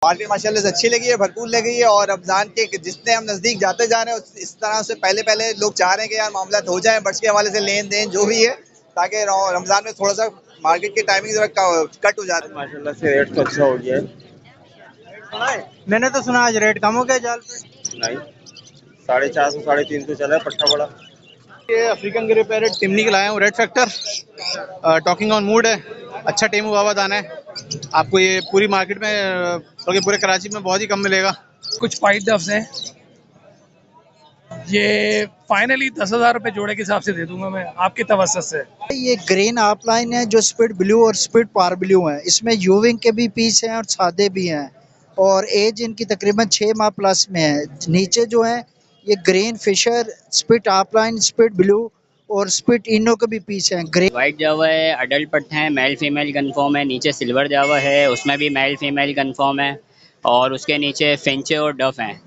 Market माशाल्लाह से अच्छी लगी है, भरपूर लगी है। और रमजान के जितने हम नजदीक जाते जा रहे हैं इस तरह से पहले पहले लोग चाह रहे हैं कि यार मामला हो जाए बर्ड्स के हवाले से लेन देन जो भी है, ताकि रमजान में थोड़ा सा मार्केट की टाइमिंग जरा कट हो जाती है। माशाल्लाह से रेट तो अच्छा हो गया है। मैंने तो सुना आज रेट कम हो गया जाल पे। नहीं, 450 350 चला है पट्टा बड़ा। ये अफ्रीकन ग्रे पैरेट टिमनी के लाया हूँ, red factor talking on mood है। अच्छा टीम हुआ हुआ दाना है। आपको ये पूरी मार्केट में बल्कि पूरे कराची में बहुत ही कम मिलेगा। कुछ पाइट डफ्स हैं, ये फाइनली 10,000 रुपये जोड़े के हिसाब से दे दूंगा मैं आपकी तवज्जो से। ये ग्रीन आपलाइन है जो स्पिट ब्लू और स्पिट पार ब्लू है। इसमें यूविंग के भी पीस हैं और सादे भी हैं और एज इनकी तकरीबन 6 माह प्लस में है। नीचे जो है ये ग्रीन फिशर स्पिट आपलाइन स्पिट ब्लू और स्पिट इनो के भी पीस हैं। ग्रीन वाइट जावा है, अडल्ट पट्टे हैं, मेल फीमेल कन्फर्म है। नीचे सिल्वर जावा है, उसमें भी मेल फीमेल कन्फर्म है। और उसके नीचे फिंचे और डफ हैं।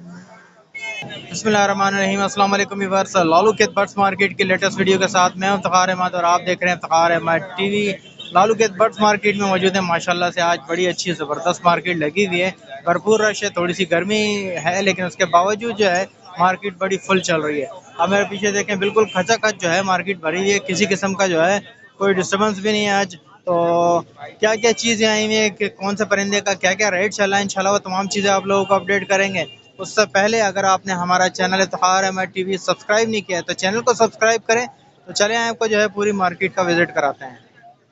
बिस्मिल्लाहिर्रहमानिर्रहीम, अस्सलाम वालेकुम व्यूअर्स। लालू के बर्ड्स मार्केट की लेटेस्ट वीडियो के साथ मैं हूं फ़ख़ार अहमद और आप देख रहे हैं फ़ख़ार अहमद टीवी। लालू के बर्ड्स मार्केट में मौजूद है। माशाल्लाह से आज बड़ी अच्छी ज़बरदस्त मार्केट लगी हुई है, भरपूर रश है। थोड़ी सी गर्मी है लेकिन उसके बावजूद जो है मार्केट बड़ी फुल चल रही है। अब मेरे पीछे देखें, बिल्कुल खचाखच जो है मार्केट भरी हुई है, किसी किस्म का जो है कोई डिस्टर्बेंस भी नहीं है आज। तो क्या क्या चीज़ें आई हुई हैं कि कौन से परिंदे का क्या क्या रेट चला है, इंशाल्लाह वो तमाम चीज़ें आप लोगों को अपडेट करेंगे। उससे पहले अगर आपने हमारा channel Iftikhar Ahmed TV subscribe नहीं किया है तो चैनल को सब्सक्राइब करें। तो चलें आपको जो है पूरी मार्केट का विजिट कराते हैं।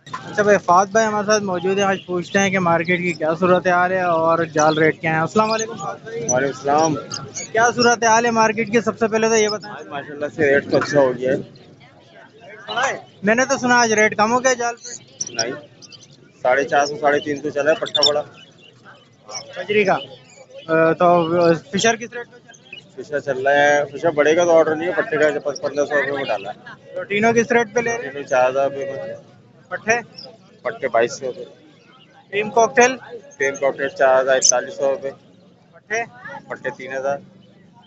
अच्छा भाई, फात भाई हमारे साथ मौजूद है। आज पूछते हैं कि मार्केट की क्या सूरत हाल है और जाल रेट क्या है। अस्सलाम वालेकुम फात भाई। वालेकुम सलाम। क्या सूरत हाल है मार्केट की, सबसे पहले तो ये बताएं। आज माशाल्लाह से रेट तो अच्छा हो गया है। मैंने तो सुना आज रेट कम हो गया जाल पे। नहीं, 450 350 चला है पट्टा बड़ा। बजरी का तो फिशर किस रेट पे चल रहा है? फिशर चल रहा है, फिशर बढ़ेगा तो ऑर्डर नहीं है, पट्टे का 1500 रुपये में डाला है। प्रोटीनो किस रेट पे ले रहे हैं? तीनों 4000 रुपये में, पट्टे पट्टे 2200 रुपये। क्रीम कॉकटेल पेन कॉकटेल 4000 4100 रुपये, पट्टे पट्टे 3000।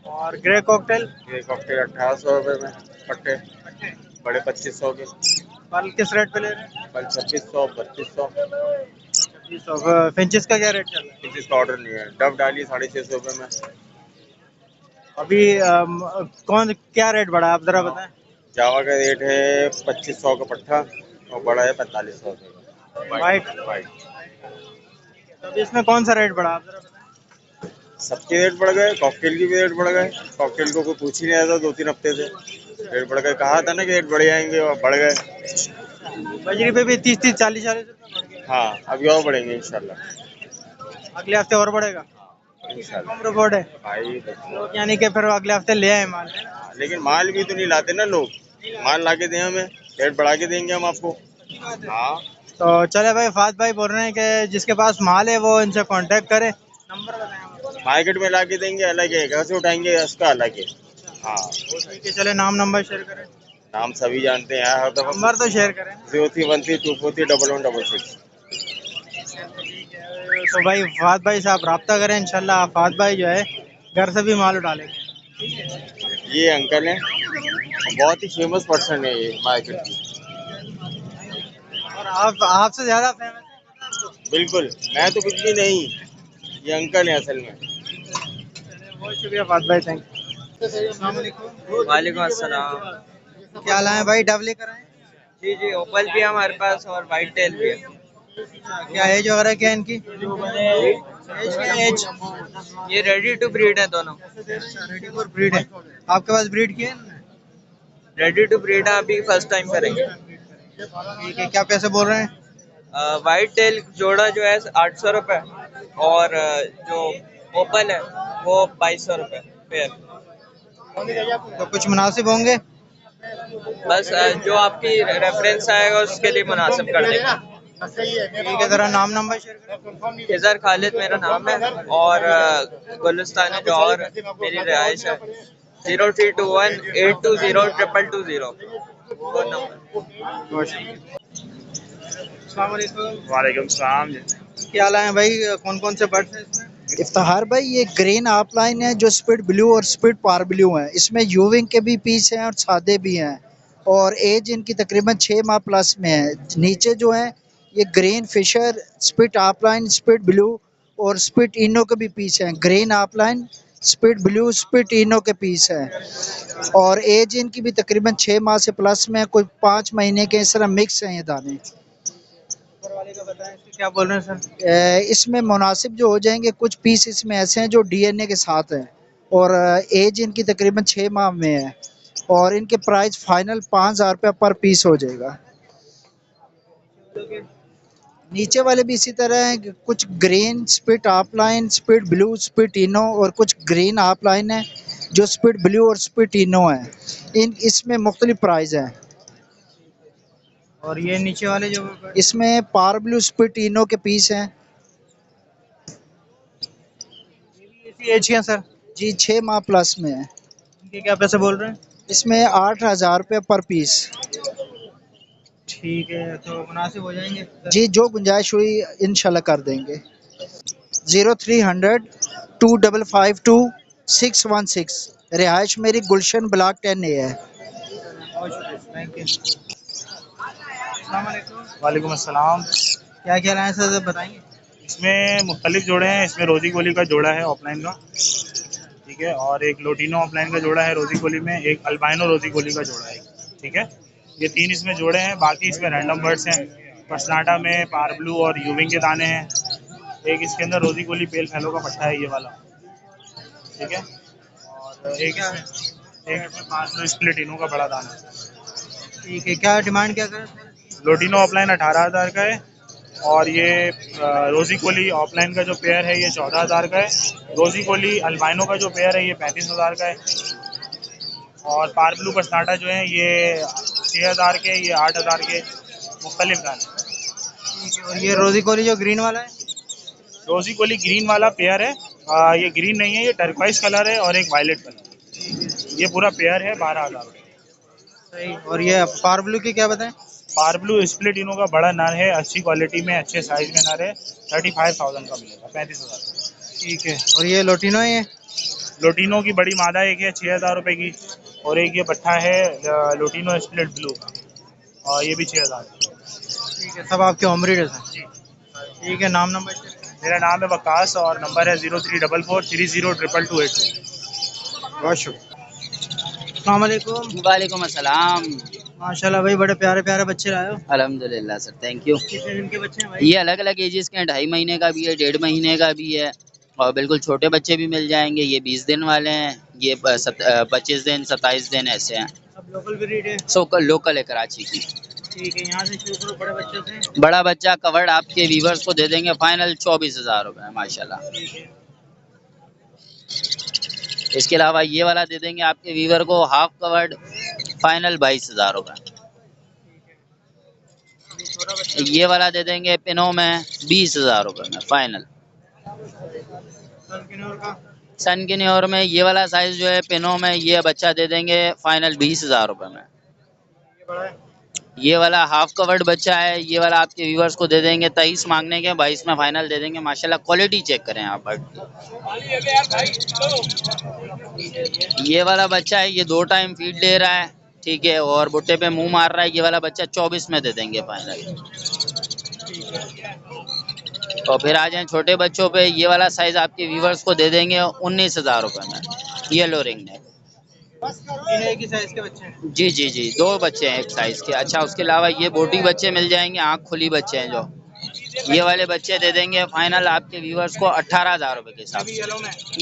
और ग्रे कॉकटेल ये कॉकटेल 1800 रुपये में पट्टे, बड़े 2500 के। फल किस रेट पे ले रहे हैं? कल 2600 3200। फिंचेस का क्या रेट चल रहा है? किसी का ऑर्डर नहीं है। डब डाली 650 रुपये में। अभी कौन क्या रेट बढ़ा है आप जरा बताएं। जावा का रेट है 2500 का पट्टा और बड़ा है 4500 रुपये का। White white. तो अभी इसमें कौन सा रेट बढ़ा आप जरा बताएं। सबके रेट बढ़ गए, कॉकटेल की भी रेट बढ़ गए। कॉकटेल को कोई पूछ ही नहीं रहा था 2-3 हफ्ते से। रेट बढ़ गए, कहा था ना कि रेट बढ़ जाएंगे और बढ़ गए। बजरी पे भी 30 40 रुपये बढ़ गया। हाँ, अभी और बढ़ेंगे इंशाल्लाह। अगले हफ्ते और बढ़ेगा। इंशाल्लाह कम रिपोर्ट है भाई। लोग, यानी कि फिर अगले हफ्ते ले आए माल। लेकिन माल भी तो नहीं लाते ना लोग। माल ला के दें हमें, रेट बढ़ा के देंगे हम आपको। हाँ, तो चले भाई, फात भाई बोल रहे हैं कि जिसके पास माल है वो इनसे कांटेक्ट करे। नंबर बताएं। मार्केट में ला के देंगे अलग है, घर से उठाएंगे उसका अलग है। हाँ, ठीक है, चले नाम नंबर शेयर करें। नाम सभी जानते हैं हर दफा। नंबर तो शेयर करें। 031324311166। तो भाई फात भाई से आप रब्ता करें, इंशाल्लाह फात भाई जो है घर से भी माल उठा लेंगे। ये अंकल हैं, बहुत ही फेमस पर्सन है ये मार्केट की। और आप आपसे ज्यादा फेमस बिल्कुल, मैं तो कुछ भी नहीं, ये अंकल है असल में। है। बहुत शुक्रिया फात भाई, थैंक यू। अस्सलाम वालेकुम। वालेकुम अस्सलाम। क्या लाए भाई, डब लेकर आए? जी जी, ओपल भी है हमारे पास और वाइट टेल भी है। क्या एज वगैरह क्या है इनकी? एज क्या है, एज? ये रेडी टू ब्रीड है दोनों। रेडी फॉर ब्रीड है। आपके पास ब्रीड की है? रेडी टू ब्रीड है, अभी फर्स्ट टाइम करेंगे। ठीक है, क्या पैसे बोल रहे हैं? वाइट टेल जोड़ा जो है 800 रुपये और जो ओपल है वो 2200 रुपये पेयर। तो कुछ मुनासिब होंगे? बस जो आपकी रेफरेंस आएगा उसके लिए मुनासिब कर देंगे। ठीक है, जरा नाम नंबर शेयर करें। खिजर खालिद मेरा नाम है और गुलिस्तान जौहर मेरी रिहाइश है। 032182022220 फोन नंबर। अस्सलाम वालेकुम। वालेकुम सलाम। क्या लाए हैं भाई, कौन कौन से बर्ड्स हैं इसमें? इफ्तिखार भाई ये ग्रीन आपलाइन है जो स्पिट ब्लू और स्पिट पार ब्लू है। इसमें यूविंग के भी पीस हैं और सादे भी हैं और एज इनकी तकरीबन 6 माह प्लस में है। नीचे जो है ये ग्रीन फिशर स्पिट आपलाइन स्पिट ब्लू और स्पिट इनो के भी पीस हैं, ग्रीन ऑफलाइन, स्पिट ब्लू, स्पिट इनो के पीस हैं। और एज इनकी भी तकरीबन 6 माह से प्लस में है, कोई 5 महीने के, इस तरह मिक्स हैं ये दाने। ऊपर वाले का बताएं, इसके क्या बोल रहे हैं सर? इसमें मुनासिब जो हो जाएंगे, कुछ पीस इसमें ऐसे हैं जो डीएनए के साथ हैं और एज इनकी तकरीबन 6 माह में है और इनके प्राइस फाइनल 5,000 रुपये पर पीस हो जाएगा। नीचे वाले भी इसी तरह हैं, कुछ ग्रीन स्पिट ऑफलाइन, स्पिट ब्लू, स्पिट इनो और कुछ ग्रीन ऑफलाइन है जो स्पिट ब्लू और स्पिट इनो है। इसमें मुख्तलिफ प्राइस हैं। और ये नीचे वाले जो इसमें पार ब्लू स्पिट इनो के पीस हैं। इसी एज के हैं सर? जी 6 माह प्लस में है। इनके क्या पैसे बोल रहे हैं? इसमें 8,000 रुपये पर पीस। ठीक है, तो मुनासिब हो जाएंगे जी जो गुंजाइश हुई इंशाल्लाह कर देंगे। 0300 2552 616। रिहाइश मेरी गुलशन ब्लॉक 10A है। Thank you. अस्सलाम वालेकुम। वालेकुम अस्सलाम। क्या क्या लाए हैं सर, बताएंगे? इसमें मुख्तलिफ जोड़े हैं। इसमें रोज़ी गोली का जोड़ा है ऑफलाइन का, ठीक है, और एक लोटिनो ऑफलाइन का जोड़ा है रोज़ी गोली में, एक अल्बाइनो रोज़ी गोली का जोड़ा है, ठीक है। ये 3 इसमें जोड़े हैं। बाकी इसमें रैंडम बर्ड्स हैं, पसनाटा में पार ब्लू और यूविंग के दाने हैं। एक इसके अंदर रोज़ी गोली पेल फैलो का पट्टा है ये वाला, ठीक है। और एक इसमें 500 स्प्लिट इनो का बड़ा दाना है। ठीक है, क्या डिमांड क्या करें? लोटिनो ऑफलाइन 18,000 का है और ये रोज़ी कोली ऑफलाइन का जो पेयर है ये 14,000 का है। रोज़ी कोली अल्बाइनो का जो पेयर है ये 35,000 का है। और पार ब्लू पसनाटा जो है ये 6,000 के, ये 8,000 के, मुख्तलिफ दाने। ठीक है, और ये रोज़ी कोली जो ग्रीन वाला है? रोज़ी कोली ग्रीन वाला पेयर है। ये ग्रीन नहीं है, ये टर्क्वाइज कलर है और एक वायलेट कलर। ये पूरा पेयर है 12,000 का। सही। और ये पार ब्लू की क्या बताएं? पार ब्लू स्प्लिट इनो का बड़ा नर है, अच्छी क्वालिटी में, अच्छे साइज में नर है, 35,000 का मिलेगा, 35,000। ठीक है, और ये लोटिनो है? ये लोटिनो की बड़ी मादा एक है 6,000 रुपये की, और एक ये पट्ठा है लोटिनो स्प्लिट ब्लू का, और ये भी 6,000। ठीक है, सब आपके होम ब्रीड है सर? जी। ठीक है, नाम नंबर? मेरा नाम है वकास और नंबर है 0344 302282। बहुत शुक्रिया। अस्सलाम वालेकुम। वालेकुम अस्सलाम। माशाल्लाह भाई, बड़े प्यारे प्यारे बच्चे लाए हो। अल्हम्दुलिल्लाह सर, थैंक यू। कितने दिन के बच्चे हैं भाई? ये अलग अलग एजेस के हैं, 2.5 महीने का भी है, 1.5 महीने का भी है, और बिल्कुल छोटे बच्चे भी मिल जाएंगे। ये 20 दिन वाले हैं, ये 25 दिन, 27 दिन ऐसे हैं। सब लोकल ब्रीड है? लोकल है कराची की। ठीक है, यहाँ से शुरू करो बड़े बच्चे से। बड़ा बच्चा कवर्ड आपके व्यूवर्स को दे देंगे फाइनल 24,000 रुपये माशाल्लाह। ठीक है। इसके अलावा ये वाला दे देंगे आपके व्यूवर को हाफ कवर्ड, फाइनल 22,000 रुपये। ये वाला दे देंगे पिनो में 20,000 रुपये में फाइनल। सन किन्योर में ये वाला साइज जो है पिनो में, ये बच्चा दे देंगे फाइनल 20,000 रुपये में। ये वाला हाफ कवर्ड बच्चा है, ये वाला आपके व्यूवर्स को दे देंगे 23 मांगने के, 22 में फाइनल दे देंगे। माशाल्लाह क्वालिटी चेक करें आप बर्ड की। ये वाला बच्चा है, ये 2 टाइम फीड ले रहा है, ठीक है, और भुट्टे पे मुंह मार रहा है। ये वाला बच्चा 24 में दे देंगे फाइनल। और फिर आ जाएं छोटे बच्चों पे, ये वाला साइज आपके व्यूवर्स को दे देंगे 19,000 रुपये में, येलो रिंग नेक। एक ही साइज के बच्चे हैं? जी जी जी, 2 बच्चे हैं एक साइज के। अच्छा, उसके अलावा ये बोटी बच्चे मिल जाएंगे, आँख खुली बच्चे हैं जो, ये वाले बच्चे दे देंगे फाइनल आपके व्यूवर्स को 18,000 रुपये के हिसाब से।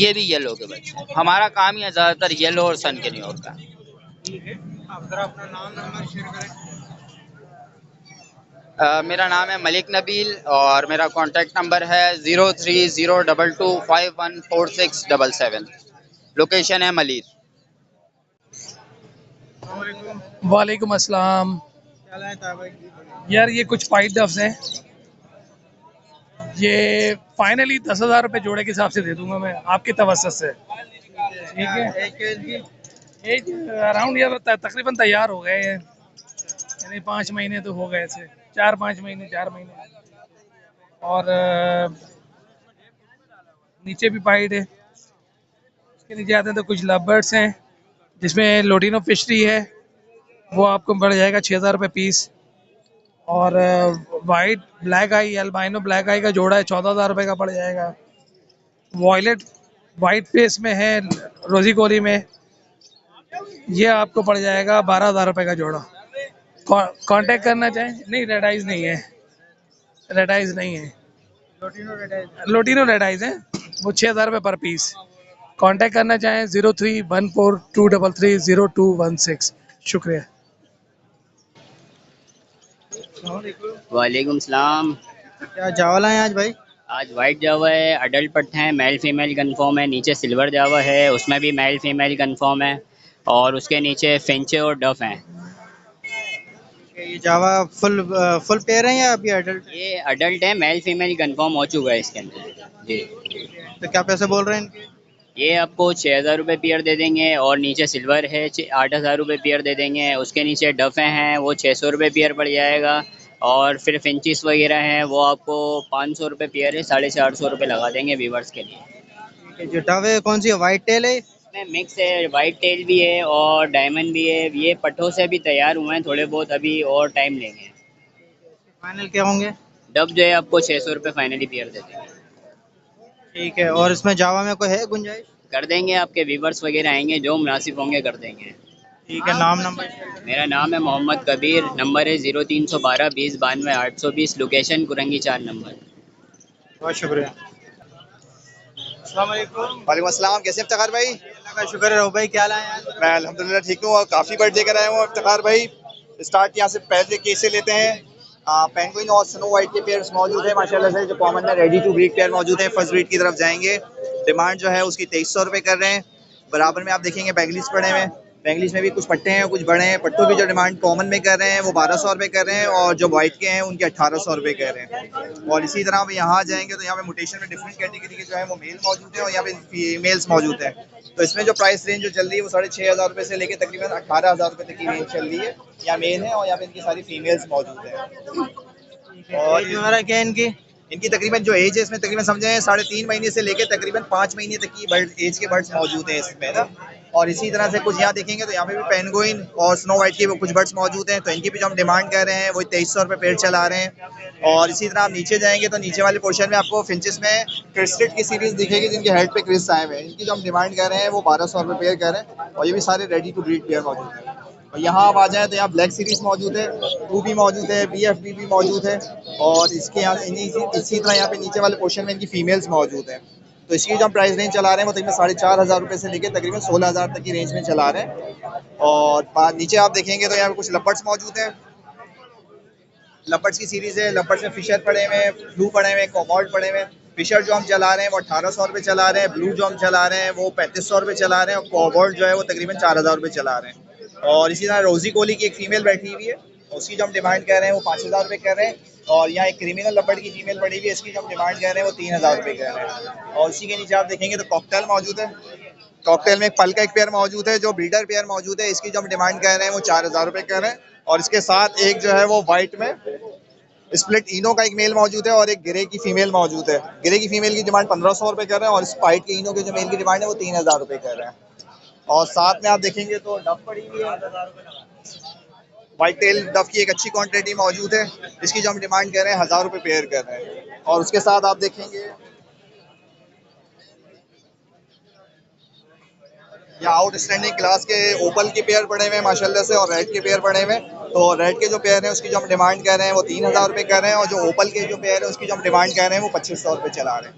ये भी येलो के बच्चे। हमारा काम ही है ज़्यादातर येलो और सन के न्यूयॉर्क का। ठीक है, आप जरा अपना नाम नंबर शेयर करें। मेरा नाम है मलिक नबील और मेरा कॉन्टैक्ट नंबर है 0302214677। लोकेशन है मलिर। वालेकुम अस्सलाम। क्या लाए था भाई? यार ये कुछ फाइट डफ्स हैं, ये फाइनली 10,000 रुपये जोड़े के हिसाब से दे दूंगा मैं आपकी तवज्जुह से। ठीक है, एज अराउंड यार तकरीबन तैयार हो गए हैं, यानी 5 महीने तो हो गए थे, 4-5 महीने, 4 महीने। और नीचे भी पाइड है, इसके नीचे आते हैं तो कुछ लव बर्ड्स हैं, जिसमें लोटिनो फिशरी है, वो आपको पड़ जाएगा 6,000 रुपये पीस। और वाइट ब्लैक आई, अल्बाइनो ब्लैक आई का जोड़ा है 14,000 रुपये का पड़ जाएगा। वॉयलेट वाइट पेस में है रोजी कोली में, ये आपको पड़ जाएगा 12,000 रुपये का जोड़ा। कांटेक्ट करना चाहें? नहीं, रेड आइज नहीं है, रेड आइज नहीं है, लोटिनो रेड आइज है, वो 6,000 रुपये पर पीस। कांटेक्ट करना चाहें 031423300216। शुक्रिया। वालेकुम सलाम। क्या जावा है आज भाई? आज वाइट जावा है, अडल्ट पट्टे हैं, मेल फीमेल कन्फर्म है, नीचे सिल्वर जावा है, उसमें भी मेल फीमेल कन्फर्म है, और उसके नीचे फिंचे और डफ हैं। ये जावा फुल पेयर है या अभी अडल्ट? ये अडल्ट है, मेल फीमेल कन्फर्म हो चुका है इसके अंदर जी। तो क्या पैसे बोल रहे हैं इनके? ये आपको 6,000 रुपये पेयर दे देंगे, और नीचे सिल्वर है 8,000 रुपये पेयर दे देंगे, उसके नीचे डफे हैं वो 600 रुपये पेयर पड़ जाएगा, और फिर फिंचिस वगैरह हैं वो आपको 500 रुपये पेयर है, 450 रुपये लगा देंगे व्यूवर्स के लिए। जो डवे कौन सी है, वाइट टेल है? इसमें मिक्स है, वाइट टेल भी है और डायमंड भी है, ये पट्टों से भी तैयार हुए हैं थोड़े बहुत, अभी और टाइम लेंगे। फाइनल क्या होंगे? डब जो है आपको 600 रुपये फाइनली पेयर दे देंगे। ठीक है, और इसमें जावा में कोई है गुंजाइश? कर देंगे, आपके व्यूवर्स वगैरह आएंगे जो मुनासिब होंगे कर देंगे। ठीक है, नाम नंबर? मेरा नाम है मोहम्मद कबीर, नंबर है 0312 20 92 820, लोकेशन कुरंगी 4 नंबर। बहुत शुक्रिया। वालेकुम अस्सलाम, कैसे इफ्तिखार भाई? अल्लाह का शुक्र है। भाई क्या लाए आज? मैं अल्हम्दुलिल्लाह ठीक हूँ और काफ़ी बर्ड लेकर आया हूँ इफ्तिखार भाई। स्टार्ट यहाँ से पहले कैसे लेते हैं। पेंगुइन और स्नो वाइट के पेयर्स मौजूद है माशाल्लाह से, जो कॉमन है रेडी टू ब्रीड पेयर मौजूद है। फर्स्ट ब्रीड की तरफ जाएंगे, डिमांड जो है उसकी 2300 रुपये कर रहे हैं। बराबर में आप देखेंगे बैंगलीस पड़े हुए हैं, बैंगलीस में भी कुछ पट्टे हैं कुछ बड़े हैं। पट्टों की जो डिमांड कॉमन में कर रहे हैं वो 1200 रुपये कर रहे हैं, और जो वाइट के हैं उनके 1800 रुपये कर रहे हैं। और इसी तरह आप यहाँ जाएंगे तो यहाँ पे म्यूटेशन में डिफरेंट कैटेगरी के जो है वो मेल मौजूद है और यहाँ पे फीमेल्स मौजूद हैं। तो इसमें जो प्राइस रेंज जो चल रही है वो 6,500 रुपये से लेकर तकरीबन 18,000 रुपये तक की रेंज चल रही है। यहाँ मेल है और यहाँ पे इनकी सारी फीमेल्स मौजूद हैं। और क्या है इनकी तकरीबन जो एज है इसमें तकरीबन समझें 3.5 महीने से लेकर तकरीबन 5 महीने तक की बर्ड एज के बर्ड्स मौजूद हैं इसमें ना। और इसी तरह से कुछ यहाँ देखेंगे तो यहाँ पे भी पेंगुइन और स्नो वाइट के वो कुछ बर्ड्स मौजूद हैं, तो इनकी भी जो हम डिमांड कर रहे हैं वो 2300 रुपये पेड़ चला रहे हैं। और इसी तरह आप नीचे जाएंगे तो नीचे वाले पोर्शन में आपको फिंचेस में क्रिस्टेड की सीरीज दिखेगी जिनके हेड पे क्रिस्ट आए हुए हैं। इनकी जो हम डिमांड कर रहे हैं वो 1200 रुपये पेयर कर रहे हैं, और ये भी सारे रेडी टू ब्रीड पेयर मौजूद हैं। और यहाँ आप आ जाएँ तो यहाँ ब्लैक सीरीज मौजूद है, टू भी मौजूद है, BFB भी मौजूद है, और इसके यहाँ इसी तरह यहाँ पे नीचे वाले पोर्शन में इनकी फीमेल्स मौजूद हैं। तो इसकी जो हम प्राइस रेंज चला रहे हैं वो तकरीबन 4,500 रुपये से लेकर तकरीबन 16,000 तक की रेंज में चला रहे हैं। और नीचे आप देखेंगे तो यहाँ पे कुछ लपर्ड्स मौजूद हैं, लपर्ड्स की सीरीज़ है। लपर्ड्स में फिशर पड़े हुए हैं, ब्लू पड़े हुए हैं, कोमॉल्ट पड़े हुए हैं। फिशर जो हम चला रहे हैं वो 1800 रुपये चला रहे हैं, ब्लू जो हम चला रहे हैं वो 3500 रुपये चला रहे हैं, और कोमॉल्ट जो है वो तकरीबन 4,000 रुपये चला रहे हैं। और इसी तरह रोजी कोली की एक फीमेल बैठी हुई है, उसकी जो हम डिमांड कर रहे हैं वो 5,000 रुपये कर रहे हैं। और यहाँ एक क्रिमिनल लपर्ड की फीमेल पड़ी हुई है, इसकी जो हम डिमांड कर रहे हैं वो 3,000 रुपये कर रहे हैं। और उसी के नीचे आप देखेंगे तो कॉकटेल मौजूद है, कॉकटेल में एक पल का एक पेयर मौजूद है जो ब्रीडर पेयर मौजूद है, इसकी जो हम डिमांड कर रहे हैं वो 4,000 रुपये कर रहे हैं। और इसके साथ एक जो है वो वाइट में स्प्लिट इनो का एक मेल मौजूद है और एक ग्रे की फीमेल मौजूद है। ग्रे की फीमेल की डिमांड 1500 रुपये कर रहे हैं, और इस वाइट के इनो के जो मेल की डिमांड है वो 3,000 रुपये कर रहे हैं। और साथ में आप देखेंगे तो डफ पड़ी हुई है, वाइट टेल डफ की एक अच्छी क्वांटिटी मौजूद है, इसकी जो हम डिमांड कर रहे हैं 1,000 रुपये पेयर कर रहे हैं। और उसके साथ आप देखेंगे या आउटस्टैंडिंग क्लास के ओपल के पेयर पड़े हुए हैं माशाल्लाह से, और रेड के पेयर पड़े हुए हैं। तो रेड के जो पेयर हैं उसकी जो हम डिमांड कर रहे हैं वो 3,000 रुपये कर रहे हैं, और जो ओपल के जो पेयर है उसकी जो हम डिमांड कर रहे हैं वो 2,500 रुपये चला रहे हैं।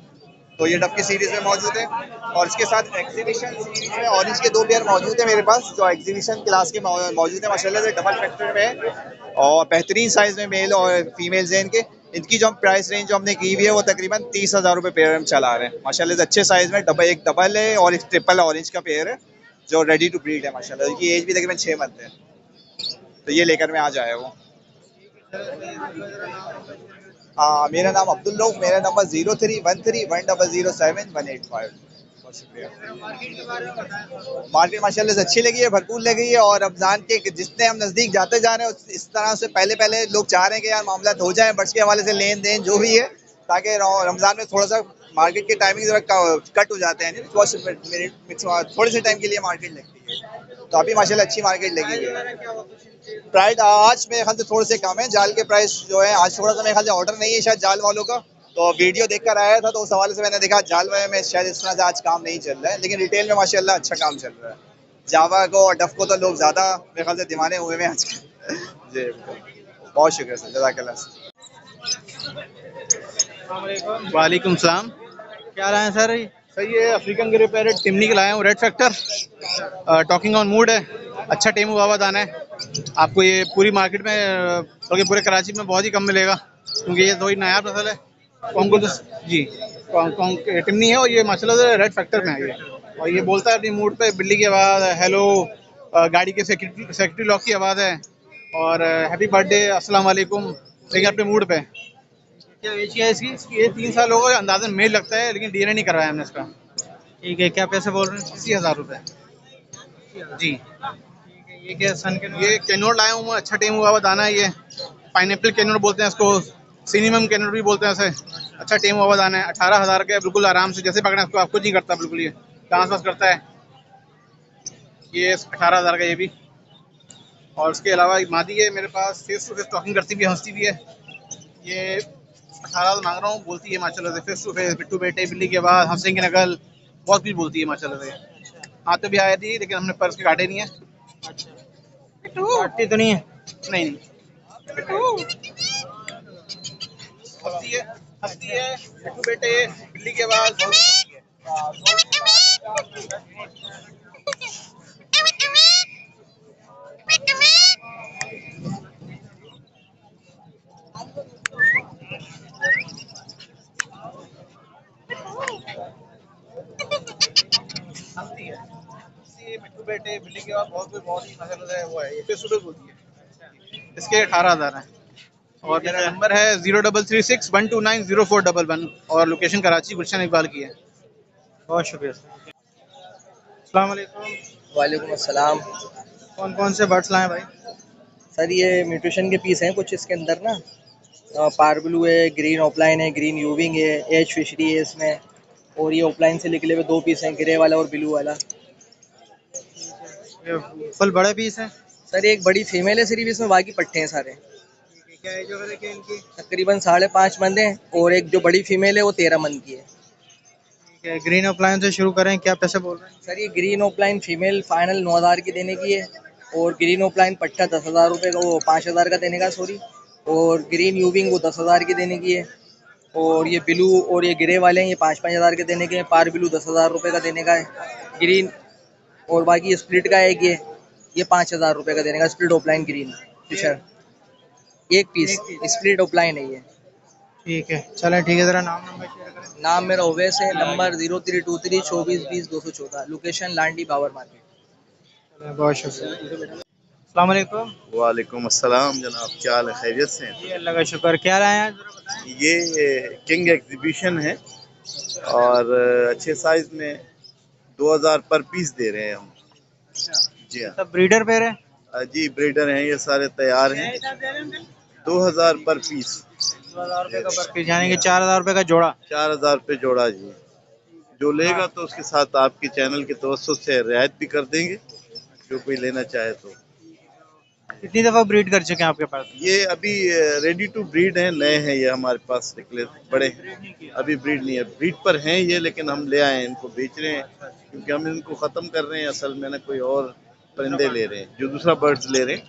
तो ये डब की सीरीज़ में मौजूद है। और इसके साथ एग्जीबिशन सीरीज़ में ऑरेंज के 2 पेयर मौजूद है मेरे पास, जो एग्जीबिशन क्लास के मौजूद है माशाल्लाह से, डबल फैक्टर में और बेहतरीन साइज़ में मेल और फीमेल्स हैं इनके। इनकी जो हम प्राइस रेंज जो हमने की हुई है वो तकरीबन 30,000 रुपये पेयर हम चला रहे हैं माशाल्लाह से। अच्छे साइज़ में एक डबल है और एक ट्रिपल ऑरेंज का पेयर है जो रेडी टू ब्रीड है माशाल्लाह। इनकी एज भी तकरीबन 6 मंथ है। तो ये लेकर मैं आ जाया वो। मेरा नाम अब्दुल रऊफ, मेरा नंबर 03131007 बहुत शुक्रिया। मार्केट माशाल्लाह से अच्छी लगी है, भरपूर लगी है, और रमज़ान के जितने हम नज़दीक जाते जा रहे हैं इस तरह से पहले लोग चाह रहे हैं कि यार मामला हो जाए बर्ड्स के हवाले से, लेन देन जो भी है, ताकि रमज़ान में थोड़ा सा मार्केट के टाइमिंग कट हो जाते हैं, थोड़े से टाइम के लिए मार्केट लगती है। तो अभी माशाल्लाह अच्छी मार्केट लगी हुई है। प्राइस आज मेरे ख्याल से थोड़े से कम है, जाल के प्राइस जो है आज थोड़ा सा मेरे ख्याल से ऑर्डर नहीं है शायद जाल वालों का, तो वीडियो देखकर आया था, तो उस हवाले से मैंने देखा जालवा में शायद इस तरह से आज काम नहीं चल रहा है, लेकिन रिटेल में माशाल्लाह अच्छा काम चल रहा है। जावा को और डफ को तो लोग ज़्यादा मेरे ख्याल से दीवाने हुए हैं आजकल। जी बहुत शुक्रिया सर, जज़ाकल्लाह। वालेकुम सलाम। क्या रहा है सर? सर ये अफ्रीकन ग्रे पैरेट टिमनी के लाया हूँ, red factor, talking on mood है, अच्छा टेमू बाबा दाना है। आपको ये पूरी मार्केट में बल्कि पूरे कराची में बहुत ही कम मिलेगा, क्योंकि ये थोड़ी नायाब नस्ल है। कॉन्गो जी टिमनी है, और ये माशाल्लाह से रेड फैक्टर में है ये। और ये बोलता है अपनी मूड पे, बिल्ली की आवाज़ है, हेलो, गाड़ी के सेक्रेटरी लॉक की आवाज़ है, और हैप्पी बर्थडे, अस्सलाम वालेकुम, लेकिन अपने मूड पे। क्या एज है इसकी? ये 3 साल हो गए, अंदाज़न मेल लगता है, लेकिन डीएनए नहीं करवाया हमने इसका। ठीक है, क्या पैसे बोल रहे हैं? 80,000 रुपये जी। ये क्या सन के? ये कैनोर लाया हूँ मैं, अच्छा टेम हुआ दाना है ये, पाइनएप्पल कैनोर बोलते हैं इसको, सिनेमम कैनोर भी बोलते हैं ऐसे। अच्छा टेम हुआ दाना है, 18,000 का, बिल्कुल आराम से जैसे पकड़े उसको, आपको नहीं करता बिल्कुल, ये डांस वांस करता है। ये 18,000 का ये भी। और उसके अलावा एक मादी है मेरे पास, फेस टू फेस टॉकिंग करती भी, हंसती भी है। ये 18 मांग रहा हूँ, बोलती है माशाल्लाह से, फेस टू फेस, बिट्टू बेटे, बिल्ली के बाद, हंसेंगे नकल, बहुत कुछ बोलती है माशाल्लाह से। हाँ तो भी आया थी, लेकिन हमने पर्स के काटे नहीं है। काटती तो नहीं है? नहीं हंसती है, बिट्टू बेटे, बिल्ली के बाद। मिट्टू बेटे, बिल्ली के बाद बहुत ही मजा है, वो है ये फिर सुबह बोलती है। इसके 18,000 हैं। और मेरा नंबर है 0361290411, और लोकेशन कराची गुलशन इकबाल की है। बहुत शुक्रिया सर। अस्सलाम वालेकुम। वालेकुम अस्सलाम। कौन कौन से बर्ड्स लाए भाई? सर ये म्यूटेशन के पीस हैं कुछ इसके अंदर ना, पार ब्लू है, ग्रीन ऑफलाइन है, ग्रीन यूविंग है, एज फिशरी है इसमें, और ये ऑफलाइन से निकले हुए 2 पीस हैं, ग्रे वाला और ब्लू वाला। फुल बड़े पीस हैं सर एक बड़ी फीमेल है सिर्फ इसमें, बाकी पट्टे हैं सारे। क्या एज वगैरह क्या इनकी? तकरीबन 5.5 मंथ है, और एक जो बड़ी फीमेल है वो 13 मंथ की है। ठीक है, ग्रीन ऑफलाइन से शुरू करें, क्या पैसे बोल रहे हैं? सर ये ग्रीन ऑफलाइन फीमेल फाइनल 9,000 की देने की है, और ग्रीन ऑफलाइन पट्टा 10,000 रुपये का, वो 5,000 का देने का, सॉरी, और ग्रीन यूविंग वो 10,000 की देने की है, और ये ब्लू और ये ग्रे वाले हैं ये 5-5 हज़ार के देने के हैं, पार ब्लू 10,000 रुपये का देने का है ग्रीन, और बाकी स्प्लिट का है ये 5,000 रुपये का देने का, स्प्लिट ऑफलाइन ग्रीन फिशर, एक पीस स्प्लिट ऑफलाइन है ये। ठीक है, चलें ठीक है, ज़रा नाम नंबर शेयर करें। नाम मेरा ओवैस है, नंबर 0323 24 20 214, लोकेशन लांडी बावर मार्केट। बहुत शुक्रिया। अस्सलाम वालेकुम। वालेकुम अस्सलाम जनाब, क्या हाल है? खैरियत से हैं? जी अल्लाह का शुक्र। क्या लाए हैं जरा बताएं? ये किंग एग्जीबिशन है, और अच्छे साइज में 2,000 पर पीस दे रहे हैं हम। जी हाँ, सब ब्रीडर पे रहे? जी ब्रीडर हैं, ये सारे तैयार हैं। 2,000 पर पीस। 2,000 रुपये का पर पीस, यानी कि 4,000 रुपये का जोड़ा। 4,000 रुपये जोड़ा जी। जो लेगा तो उसके साथ आपके चैनल की तवज्जो से रियायत भी कर देंगे, जो कोई लेना चाहे तो। कितनी दफ़ा ब्रीड कर चुके हैं आपके पास? ये अभी रेडी टू ब्रीड हैं, नए हैं ये हमारे पास, निकले बड़े हैं, अभी ब्रीड नहीं है। ब्रीड पर हैं ये, लेकिन हम ले आए हैं, इनको बेच रहे हैं, क्योंकि हम इनको ख़त्म कर रहे हैं असल में ना, कोई और परिंदे ले रहे हैं, जो दूसरा बर्ड्स ले रहे हैं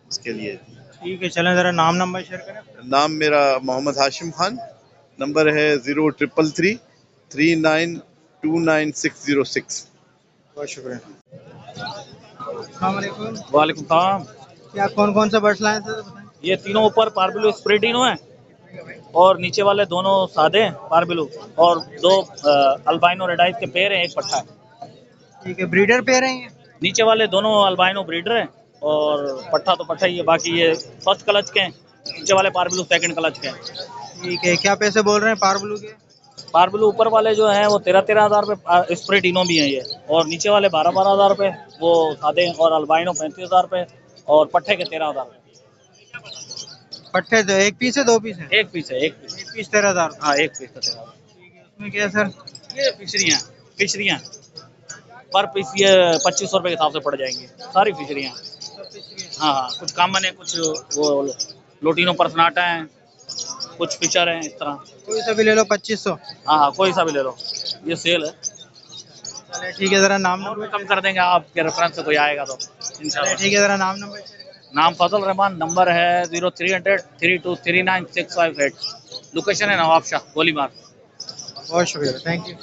उसके लिए। ठीक है, चलें ज़रा नाम नंबर शेयर करें। नाम मेरा मोहम्मद हाशिम खान, नंबर है 0333 3929 बहुत शुक्रिया। अस्सलाम वालेकुम। वालेकुम सलाम। क्या कौन कौन सा बर्ड्स लाए थे? ये तीनों ऊपर पारबिलो स्प्रेटिनो है, और नीचे वाले दोनों सादे हैं पारबिलो, और 2 अल्बाइनो रेडाइस के पेयर हैं, एक पट्टा है। ठीक है, ब्रीडर पेयर हैं ये? नीचे वाले दोनों अल्बाइनो ब्रीडर हैं, और पट्टा तो पट्टा ही है, बाकी ये फर्स्ट क्लच के हैं, नीचे वाले पारबिलो सेकंड क्लच के हैं। ठीक है, क्या पैसे बोल रहे हैं पारब्लू के? पारबिलो ऊपर वाले जो हैं वो 13-13 हज़ार रुपये, स्प्रेटिनो भी हैं ये, और नीचे वाले 12-12 हज़ार रुपये वो सादे हैं, और अल्बाइनो 35 हज़ार रुपये, और पट्टे के 13 हज़ार रुपये। पट्टे तो एक पीस है, 2 पीस है? एक पीस है, एक पीस 13,000। हाँ, एक पीस का 13,000। उसमें क्या है सर? ये फिशरियाँ पर पीस ये 2,500 रुपये के हिसाब से पड़ जाएंगी, सारी फिशरियाँ। हाँ, कुछ कॉमन है, कुछ वो लोटिनो पर्सनाटा हैं, कुछ फीचर हैं इस तरह। कोई सा भी ले लो 2500। हाँ हाँ, कोई सा भी ले लो, ये सेल है। चलिए ठीक है, ज़रा नाम और भी नंबर। कम कर देंगे आपके रेफरेंस से कोई आएगा तो इंशाल्लाह। ठीक है, ज़रा नाम नंबर। नाम फजल रहमान, नंबर है 0300 3239 658। लोकेशन है नवाब शाह गोली मार्ग। बहुत शुक्रिया, थैंक यू।